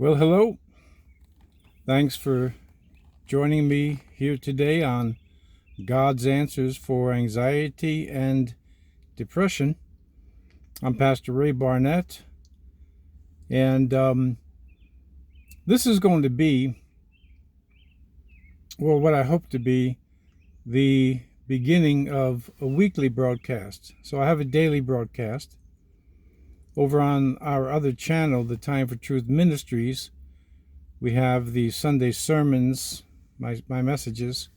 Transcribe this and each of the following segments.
Well, hello. Thanks for joining me here today on God's Answers for Anxiety and Depression. I'm Pastor Ray Barnett, and this is going to be, well, what I hope to be, the beginning of a weekly broadcast. So I have a daily broadcast over on our other channel, the Time for Truth Ministries. We have the Sunday sermons, my messages,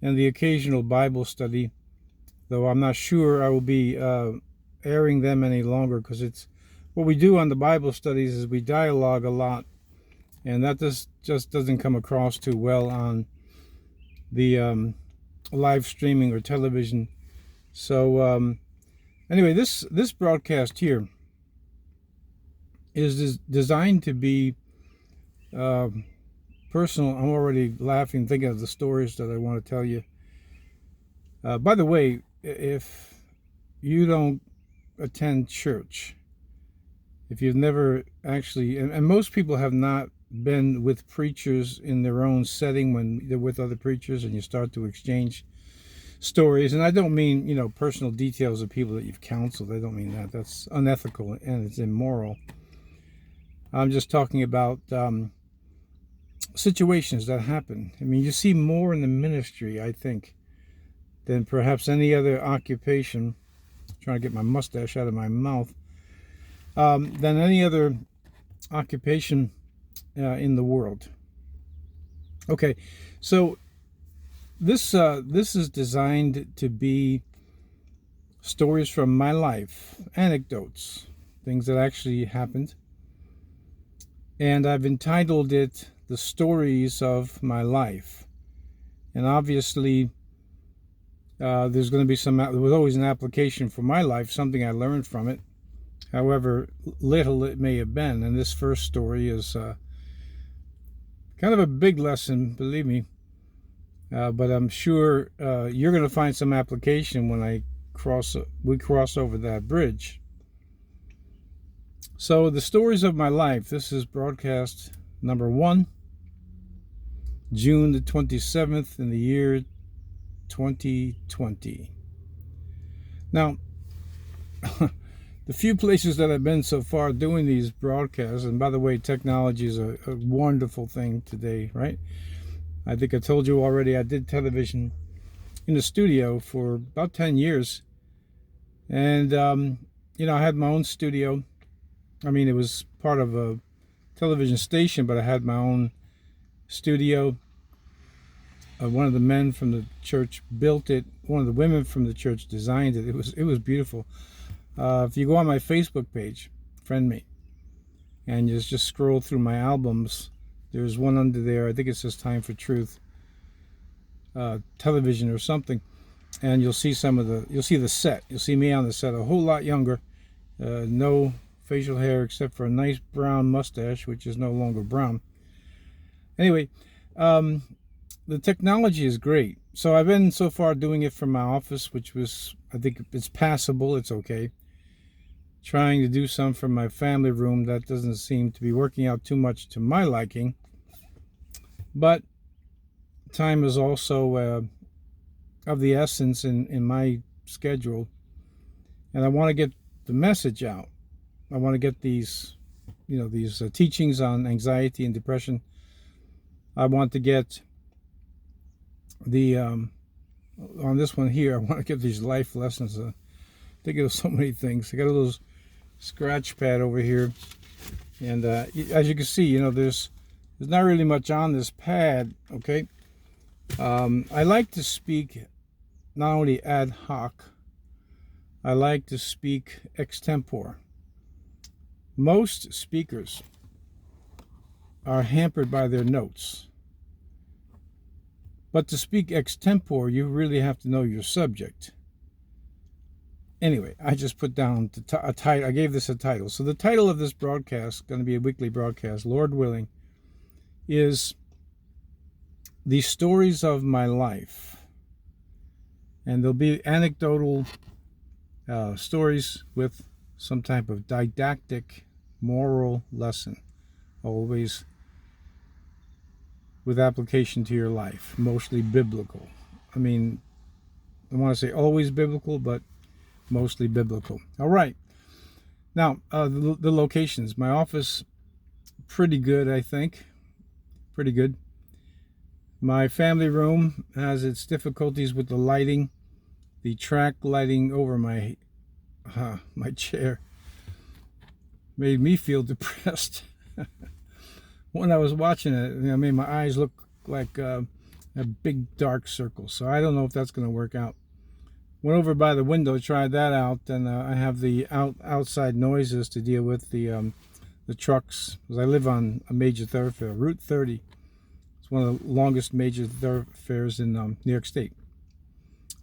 and the occasional Bible study, though I'm not sure I will be airing them any longer, because it's what we do on the Bible studies is we dialogue a lot, and that just doesn't come across too well on the live streaming or television. So anyway, this broadcast here is designed to be personal. I'm already laughing thinking of the stories that I want to tell you. By the way, if you don't attend church, if you've never actually, and most people have not been with preachers in their own setting when they're with other preachers and you start to exchange stories, and I don't mean, personal details of people that you've counseled. I don't mean that. That's unethical and it's immoral. I'm just talking about situations that happen. I mean, you see more in the ministry, I think, than perhaps any other occupation. I'm trying to get my mustache out of my mouth. Than any other occupation in the world. Okay, so this is designed to be stories from my life, anecdotes, things that actually happened. And I've entitled it The Stories of My Life. And obviously, there's going to be there was always an application for my life, something I learned from it, however little it may have been. And this first story is kind of a big lesson, believe me. But I'm sure you're going to find some application when we cross over that bridge. So, the stories of my life. This is broadcast number 1, June the 27th in the year 2020. Now, the few places that I've been so far doing these broadcasts, and by the way, technology is a wonderful thing today, right? I think I told you already, I did television in the studio for about 10 years. And, I had my own studio. I mean, it was part of a television station, but I had my own studio. One of the men from the church built it. One of the women from the church designed it. It was beautiful. If you go on my Facebook page, friend me, and you just scroll through my albums, there's one under there. I think it says Time for Truth television or something, and you'll see you'll see the set. You'll see me on the set, a whole lot younger, no facial hair except for a nice brown mustache, which is no longer brown. Anyway, the technology is great. So I've been so far doing it from my office, which was, I think it's passable, it's okay. Trying to do some from my family room, that doesn't seem to be working out too much to my liking. But time is also of the essence in my schedule. And I want to get the message out. I want to get these teachings on anxiety and depression. I want to get on this one here, I want to get these life lessons. Think of so many things. I got a little scratch pad over here, and as you can see, there's not really much on this pad. Okay, I like to speak not only ad hoc. I like to speak extempore. Most speakers are hampered by their notes. But to speak extempore, you really have to know your subject. Anyway, I just put down a title. I gave this a title. So the title of this broadcast, going to be a weekly broadcast, Lord willing, is The Stories of My Life. And there'll be anecdotal stories with some type of didactic moral lesson. always with application to your life, mostly biblical. I mean, I want to say always biblical, but mostly biblical. All right. Now, the locations. My office, pretty good, I think. Pretty good. My family room has its difficulties with the lighting. The track lighting over my chair made me feel depressed. When I was watching it, made my eyes look like a big dark circle. So I don't know if that's going to work out. Went over by the window, tried that out, and I have the outside noises to deal with, the trucks, because I live on a major thoroughfare, Route 30. It's one of the longest major thoroughfares in New York State,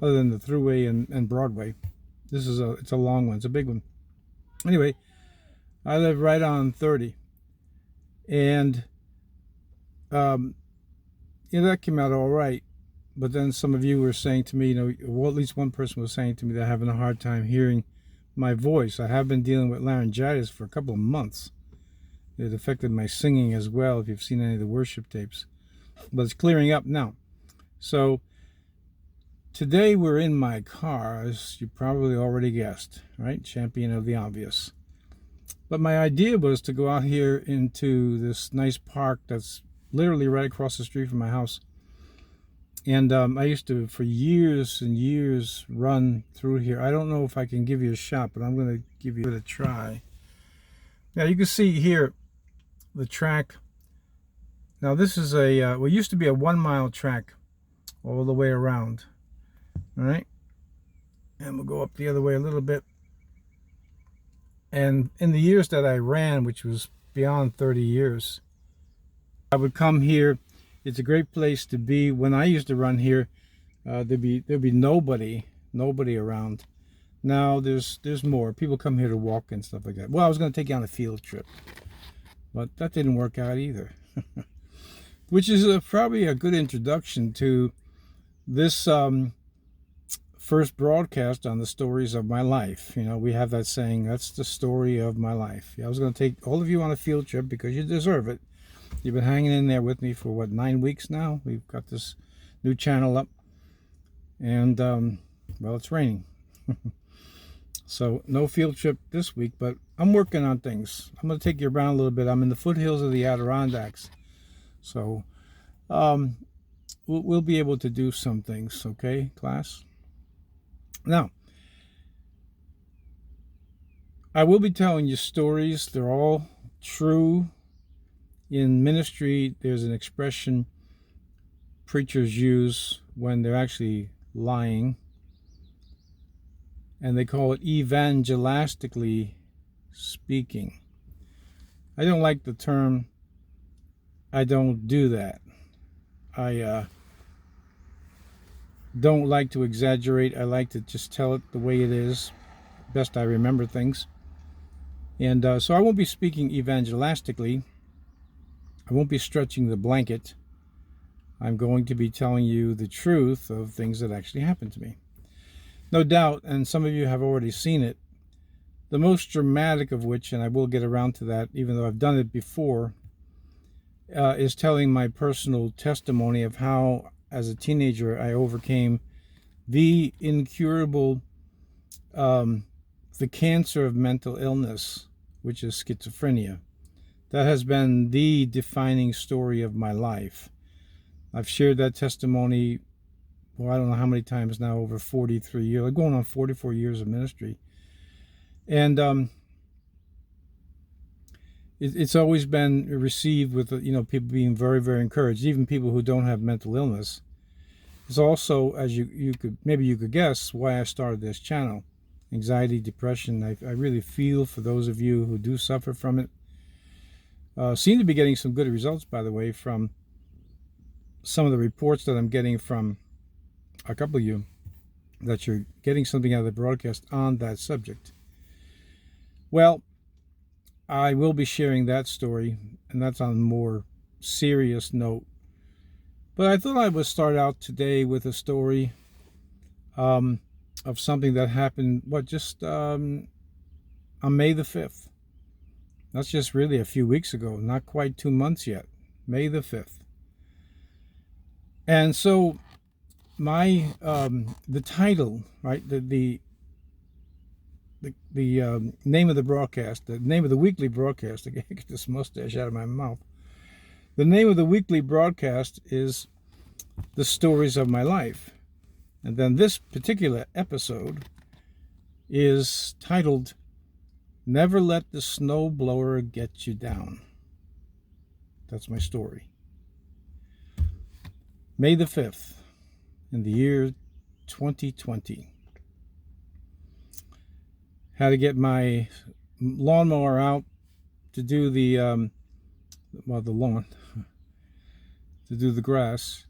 other than the Thruway and Broadway. It's a long one. It's a big one. Anyway, I live right on 30. And that came out all right. But then some of you were saying to me, well, at least one person was saying to me they're having a hard time hearing my voice. I have been dealing with laryngitis for a couple of months. It affected my singing as well, if you've seen any of the worship tapes. But it's clearing up now. So today we're in my car, as you probably already guessed, right? Champion of the obvious. But my idea was to go out here into this nice park that's literally right across the street from my house. And I used to, for years and years, run through here. I don't know if I can give you a shot, but I'm going to give you a try. Now, you can see here the track. Now, this is what used to be a 1-mile track all the way around. All right? And we'll go up the other way a little bit. And in the years that I ran, which was beyond 30 years, I would come here. It's a great place to be. When I used to run here, there'd be nobody around. Now there's more. People come here to walk and stuff like that. Well, I was going to take you on a field trip, but that didn't work out either. Which is probably a good introduction to this first broadcast on the stories of my life. We have that saying, that's the story of my life. I was going to take all of you on a field trip because you deserve it. You've been hanging in there with me for 9 weeks now. We've got this new channel up, and well, it's raining. So no field trip this week, but I'm working on things. I'm going to take you around a little bit. I'm in the foothills of the Adirondacks, so we'll be able to do some things. Okay, class? Now, I will be telling you stories. They're all true. In ministry, there's an expression preachers use when they're actually lying, and they call it evangelistically speaking. I don't like the term. I don't do that. I don't like to exaggerate. I like to just tell it the way it is, best I remember things. And so I won't be speaking evangelistically. I won't be stretching the blanket. I'm going to be telling you the truth of things that actually happened to me. No doubt, and some of you have already seen it, the most dramatic of which, and I will get around to that even though I've done it before, is telling my personal testimony of how, as a teenager, I overcame the incurable, the cancer of mental illness, which is schizophrenia. That has been the defining story of my life. I've shared that testimony, well, I don't know how many times now, over 43 years. I'm going on 44 years of ministry. And it's always been received with, people being very, very encouraged, even people who don't have mental illness. It's also, as you could guess, why I started this channel. Anxiety, depression. I really feel for those of you who do suffer from it. Seem to be getting some good results, by the way, from some of the reports that I'm getting from a couple of you, that you're getting something out of the broadcast on that subject. Well, I will be sharing that story, and that's on a more serious note. But I thought I would start out today with a story of something that happened, just on May the 5th. That's just really a few weeks ago, not quite 2 months yet, May the 5th. And so my the title, right, the name of the broadcast, the name of the weekly broadcast, I can't get this mustache out of my mouth. The name of the weekly broadcast is The Stories of My Life. And then this particular episode is titled, Never Let the Snowblower Get You Down. That's my story. May the 5th, in the year 2020. Had to get my lawnmower out to do the lawn, to do the grass.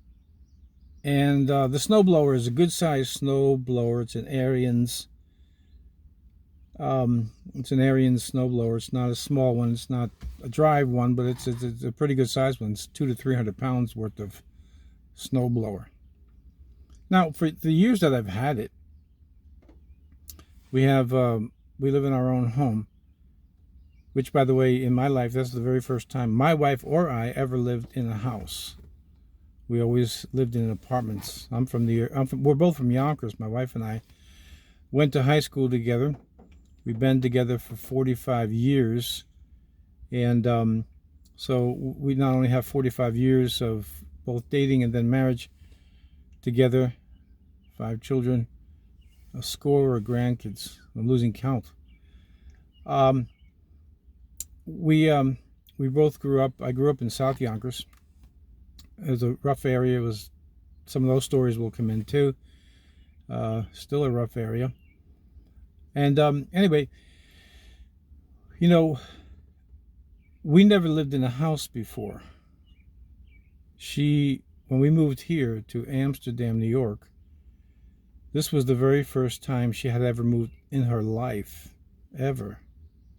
And the snowblower is a good sized snowblower. It's an Ariens. It's an Ariens snowblower. It's not a small one. It's not a drive one, but it's a pretty good sized one. It's 200 to 300 pounds worth of snowblower. Now, for the years that I've had it, we live in our own home, which, by the way, in my life, that's the very first time my wife or I ever lived in a house. We always lived in apartments. We're both from Yonkers. My wife and I went to high school together. We've been together for 45 years. And so we not only have 45 years of both dating and then marriage together, 5 children, a score of grandkids. I'm losing count. We both grew up. I grew up in South Yonkers. It was a rough area. It was, some of those stories will come in too. Still a rough area. And anyway, we never lived in a house before. When we moved here to Amsterdam, New York, this was the very first time she had ever moved in her life, ever.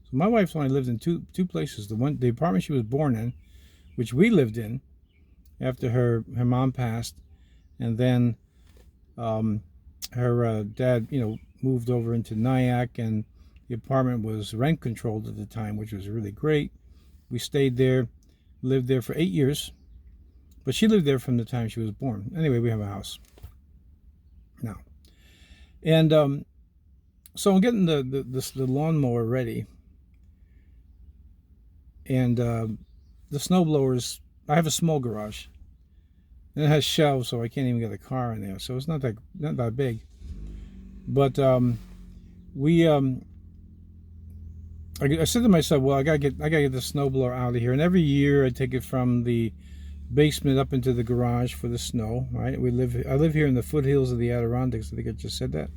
So my wife's only lived in two places. The apartment she was born in, which we lived in after her mom passed, and then her dad, moved over into Nyack, and the apartment was rent controlled at the time, which was really great. We stayed there, lived there for 8 years, but she lived there from the time she was born. Anyway, we have a house now. And so I'm getting the lawnmower ready, and the snowblowers. I have a small garage, and it has shelves, so I can't even get a car in there. So it's not that big. But I said to myself, well, I gotta get the snowblower out of here. And every year I take it from the basement up into the garage for the snow. Right? I live here in the foothills of the Adirondacks. I think I just said that,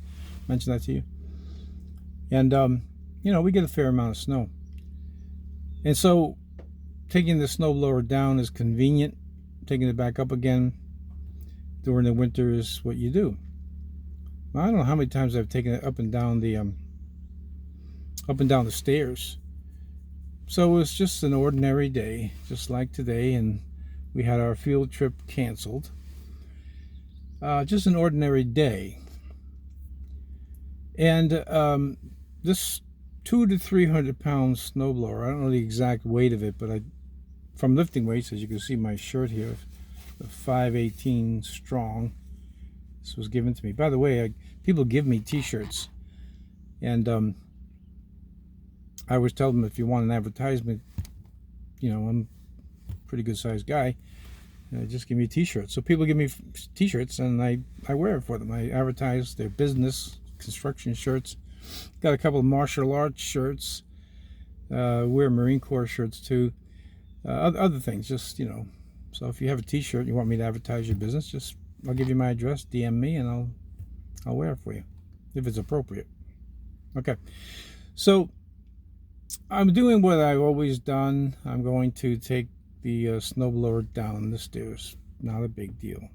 mentioned that to you. And we get a fair amount of snow. And so taking the snowblower down is convenient. Taking it back up again during the winter is what you do. I don't know how many times I've taken it up and down the stairs. So it was just an ordinary day, just like today, and we had our field trip canceled. Just an ordinary day. And this 200 to 300 pound snowblower, I don't know the exact weight of it, but from lifting weights, as you can see my shirt here, the 518 strong. This was given to me. By the way, people give me t-shirts, and I always tell them, if you want an advertisement, I'm a pretty good sized guy, just give me t-shirts. So people give me t-shirts, and I wear it for them. I advertise their business, construction shirts. Got a couple of martial arts shirts. Wear Marine Corps shirts too. Other things, just So if you have a t-shirt, you want me to advertise your business, I'll give you my address, DM me, and I'll wear it for you if it's appropriate. Okay, so I'm doing what I've always done. I'm going to take the snowblower down the stairs. Not a big deal.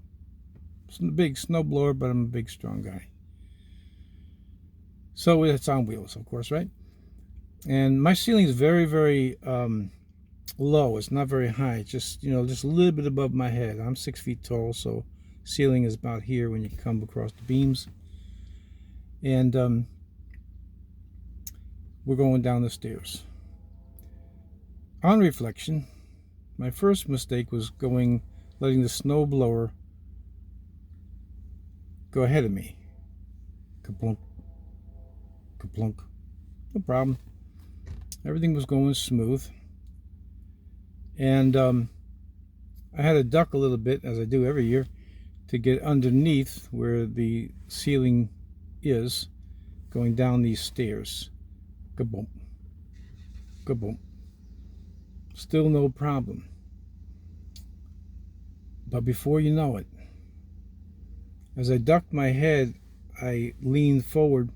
It's a big snowblower, but I'm a big, strong guy. So it's on wheels, of course, right? And my ceiling is very, very low. It's not very high. It's just a little bit above my head. I'm 6 feet tall, so ceiling is about here when you come across the beams. And we're going down the stairs. On reflection, my first mistake was letting the snowblower go ahead of me. Kaplunk, kaplunk. No problem. Everything was going smooth. And I had to duck a little bit, as I do every year, to get underneath where the ceiling is, going down these stairs. Kaboom. Kaboom. Still no problem. But before you know it, as I ducked my head, I leaned forward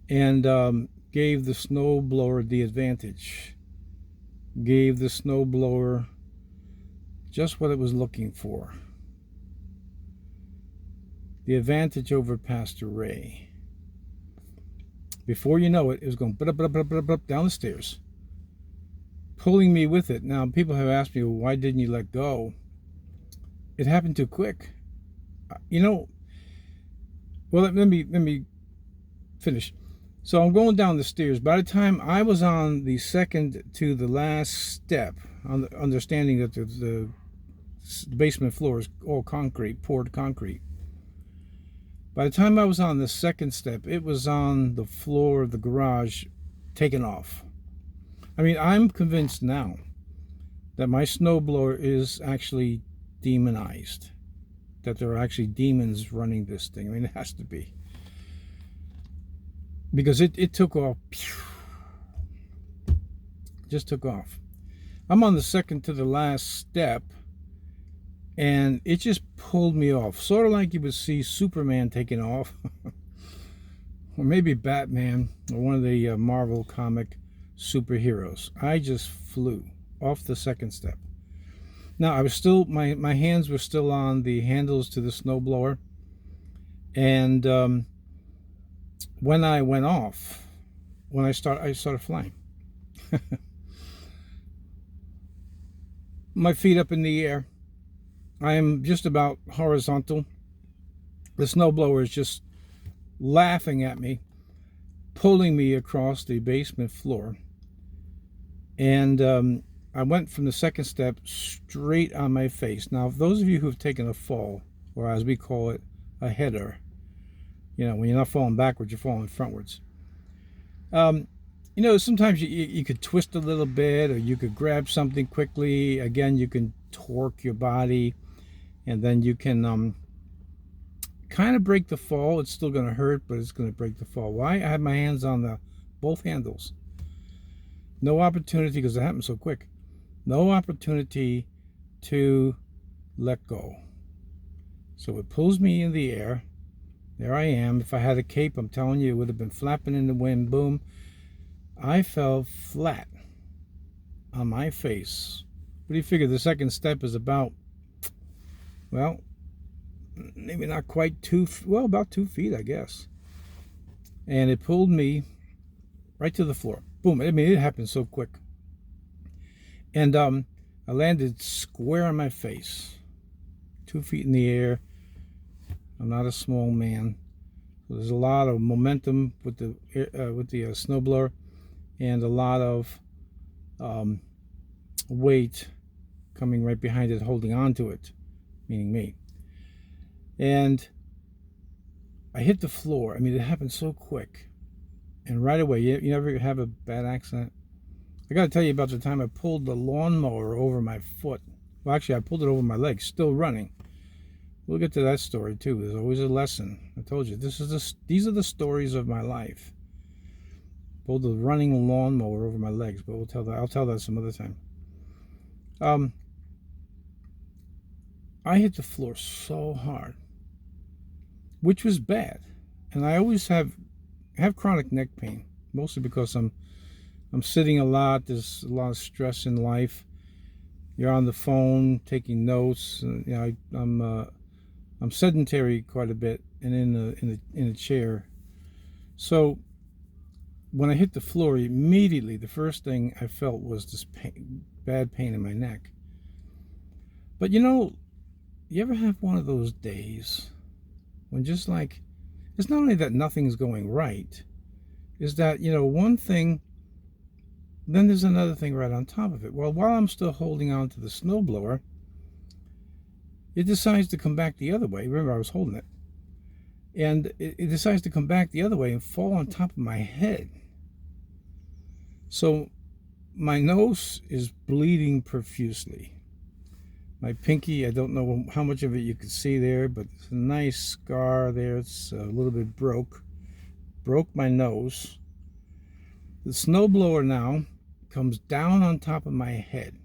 and gave the snowblower the advantage. Gave the snowblower just what it was looking for. The advantage over Pastor Ray. Before you know it, it was going down the stairs, pulling me with it. Now, people have asked me, well, why didn't you let go? It happened too quick. You know, well, let me finish. So I'm going down the stairs. By the time I was on the second to the last step, understanding that the basement floor is all concrete, poured concrete. By the time I was on the second step, it was on the floor of the garage, taken off. I mean, I'm convinced now that my snowblower is actually demonized, that there are actually demons running this thing. I mean, it has to be. Because it took off. Just took off. I'm on the second to the last step, and it just pulled me off. Sort of like you would see Superman taking off. Or maybe Batman, or one of the Marvel comic superheroes. I just flew off the second step. Now, I was still, my hands were still on the handles to the snowblower. And when I went off, I started flying. My feet up in the air. I am just about horizontal. The snowblower is just laughing at me, pulling me across the basement floor. And I went from the second step straight on my face. Now, those of you who have taken a fall, or as we call it, a header, you know, when you're not falling backwards, you're falling frontwards. You know, sometimes you could twist a little bit, or you could grab something quickly. Again, you can torque your body, and then you can kind of break the fall. It's still going to hurt, but it's going to break the fall. Why? I had my hands on both handles. No opportunity, because it happened so quick. No opportunity to let go. So it pulls me in the air. There I am. If I had a cape, I'm telling you, it would have been flapping in the wind. Boom. I fell flat on my face. What do you figure? The second step is about, well, maybe not quite about 2 feet, I guess. And it pulled me right to the floor. Boom. I mean, it happened so quick. And I landed square on my face. 2 feet in the air. I'm not a small man. So there's a lot of momentum with the snowblower, and a lot of weight coming right behind it, holding on to it, meaning me. And I hit the floor. I mean, it happened so quick. And right away, you ever have a bad accident? I got to tell you about the time I pulled the lawnmower over my foot. Well, actually, I pulled it over my leg, still running. We'll get to that story too. There's always a lesson. I told you, these are the stories of my life. Pulled the running lawnmower over my legs, but I'll tell that some other time. I hit the floor so hard, which was bad, and I always have chronic neck pain, mostly because I'm sitting a lot. There's a lot of stress in life. You're on the phone taking notes. You know, I'm sedentary quite a bit, and in a chair. So when I hit the floor, immediately the first thing I felt was this bad pain in my neck. But you know, you ever have one of those days when just like, it's not only that nothing's going right, is that, you know, one thing then there's another thing right on top of it. Well, while I'm still holding on to the snowblower, it decides to come back the other way. Remember, I was holding it. And it decides to come back the other way and fall on top of my head. So my nose is bleeding profusely. My pinky, I don't know how much of it you can see there, but it's a nice scar there. It's a little bit broke my nose. The snowblower now comes down on top of my head.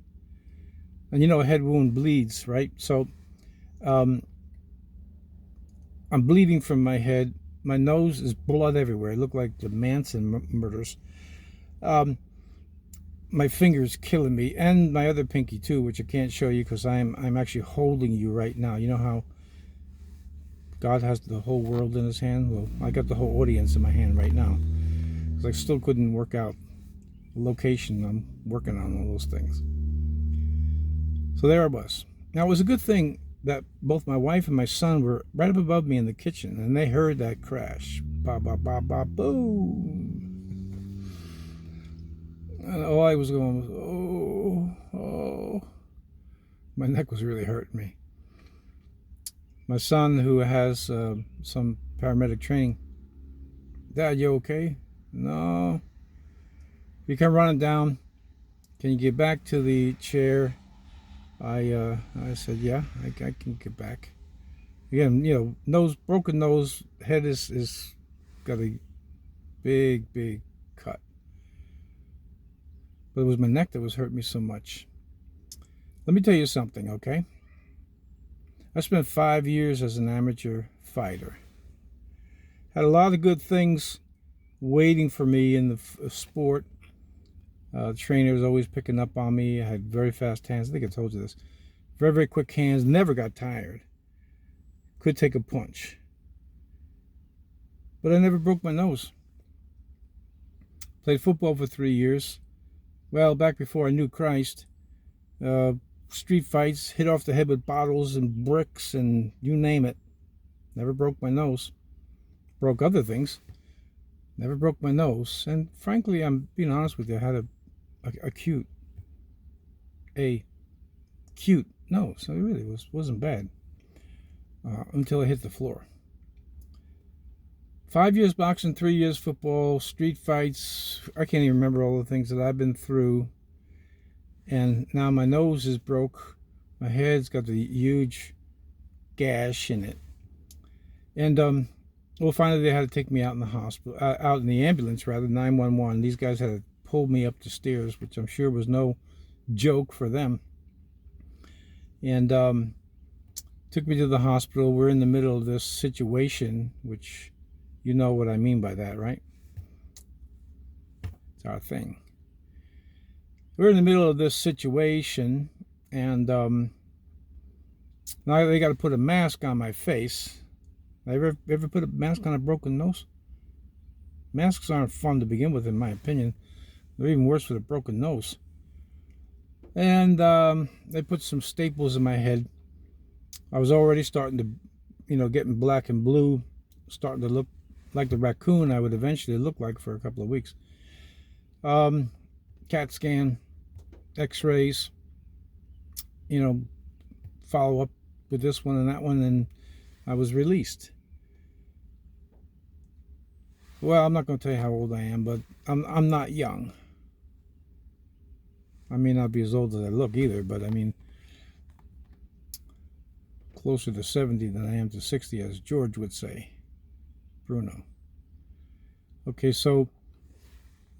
And you know, a head wound bleeds, right? So I'm bleeding from my head. My nose is blood everywhere. It looked like the Manson murders. My finger's killing me, and my other pinky too, which I can't show you because I'm actually holding you right now. You know how God has the whole world in his hand? Well, I got the whole audience in my hand right now because I still couldn't work out the location. I'm working on all those things. So there I was. Now, it was a good thing that both my wife and my son were right up above me in the kitchen, and they heard that crash. Ba, ba, ba, ba, boom. And all I was going was, oh. My neck was really hurting me. My son, who has some paramedic training, Dad, you okay? No. You come running down. Can you get back to the chair? I said, yeah, I can get back. Again, you know, broken nose, head is got a big cut. But it was my neck that was hurting me so much. Let me tell you something, okay? I spent 5 years as an amateur fighter. Had a lot of good things waiting for me in the sport. The trainer was always picking up on me. I had very fast hands. I think I told you this. Very quick hands. Never got tired. Could take a punch. But I never broke my nose. Played football for 3 years. Well, back before I knew Christ, street fights, hit off the head with bottles and bricks and you name it. Never broke my nose. Broke other things. Never broke my nose. And frankly, I'm being honest with you, I had a cute nose. So it really wasn't bad until I hit the floor. 5 years boxing, 3 years football, street fights. I can't even remember all the things that I've been through. And now my nose is broke. My head's got a huge gash in it. And well, finally they had to take me out in the hospital, out in the ambulance rather, 911. These guys had to pull me up the stairs, which I'm sure was no joke for them. And took me to the hospital. We're in the middle of this situation, which you know what I mean by that, right? It's our thing. We're in the middle of this situation, and now they got to put a mask on my face. Ever put a mask on a broken nose? Masks aren't fun to begin with, in my opinion. They're even worse with a broken nose. And they put some staples in my head. I was already starting to, getting black and blue, starting to look like the raccoon I would eventually look like for a couple of weeks. CAT scan, x-rays, follow up with this one and that one, and I was released. Well, I'm not going to tell you how old I am, but I'm not young. I may not be as old as I look either, but I mean, closer to 70 than I am to 60, as George would say. Bruno. Okay, so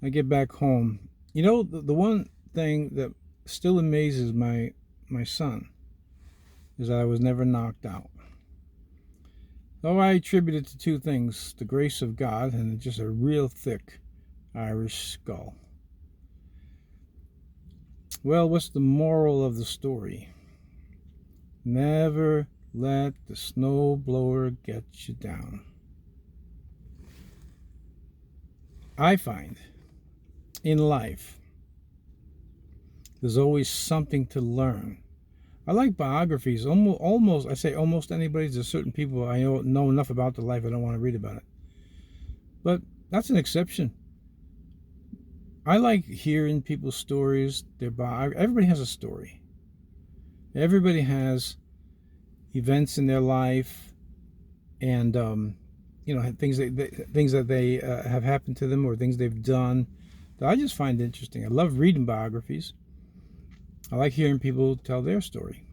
I get back home. The one thing that still amazes my son is that I was never knocked out. Though I attribute it to two things: the grace of God and just a real thick Irish skull. Well, what's the moral of the story? Never let the snowblower get you down. I find in life there's always something to learn. I like biographies. Almost I say almost anybody. There's certain people I know enough about their life I don't want to read about it. But that's an exception. I like hearing people's stories. Everybody has a story. Everybody has events in their life, and things that they have happened to them, or things they've done that I just find interesting. I love reading biographies. I like hearing people tell their story.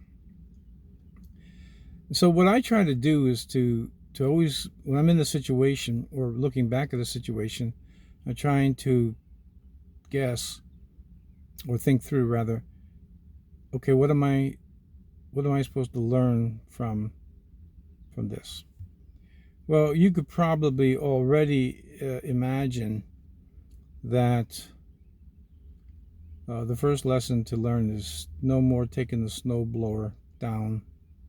So what I try to do is to always, when I'm in the situation or looking back at the situation, I'm trying to guess or think through, rather, okay, what am I supposed to learn from this? Well, you could probably already imagine that the first lesson to learn is no more taking the snowblower down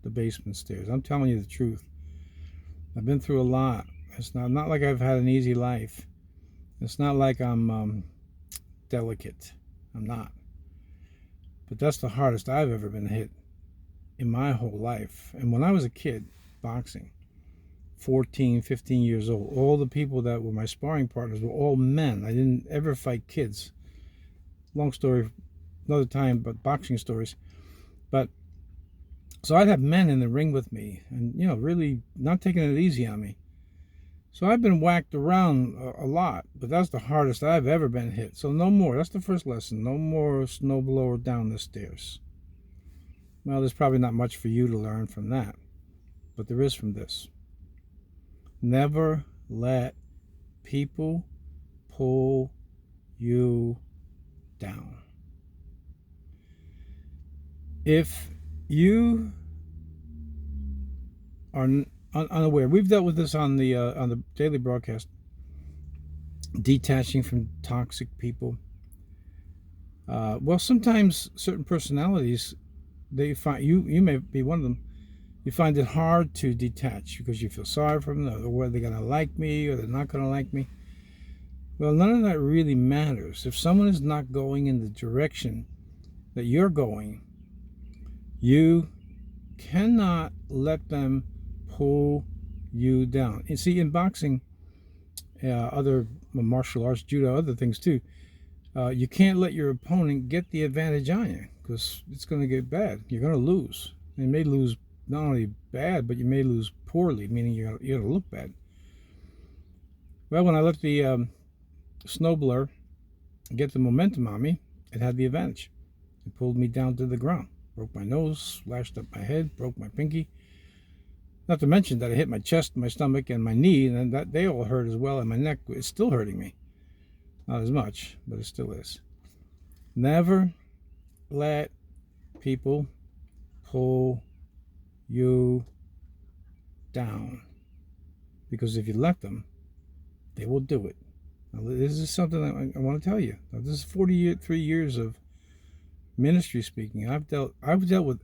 the basement stairs. I'm telling you the truth. I've been through a lot. It's not like I've had an easy life. It's not like I'm delicate. I'm not. But that's the hardest I've ever been hit in my whole life. And when I was a kid, boxing, 14, 15 years old, all the people that were my sparring partners were all men. I didn't ever fight kids. Long story, another time, but boxing stories. But so I'd have men in the ring with me, and really not taking it easy on me. So I've been whacked around a lot, but that's the hardest I've ever been hit. So no more. That's the first lesson. No more snowblower down the stairs. Well, there's probably not much for you to learn from that, but there is from this. Never let people pull you down. If you are unaware, we've dealt with this on the daily broadcast, detaching from toxic people. Well, sometimes certain personalities, they find you may be one of them. You find it hard to detach because you feel sorry for them, or whether they're gonna like me or they're not gonna like me. Well, none of that really matters. If someone is not going in the direction that you're going, you cannot let them pull you down. And see, in boxing, other martial arts, judo, other things too, you can't let your opponent get the advantage on you, because it's going to get bad. You're going to lose. You may lose not only bad, but you may lose poorly, meaning you're going to look bad. Well, when I let the snowblower get the momentum on me, it had the advantage. It pulled me down to the ground. Broke my nose, slashed up my head, broke my pinky. Not to mention that I hit my chest, my stomach, and my knee, and that they all hurt as well, and my neck is still hurting me. Not as much, but it still is. Never let people pull you down, because if you let them, they will do it. Now, this is something I want to tell you. Now, this is 43 years of ministry speaking. I've dealt with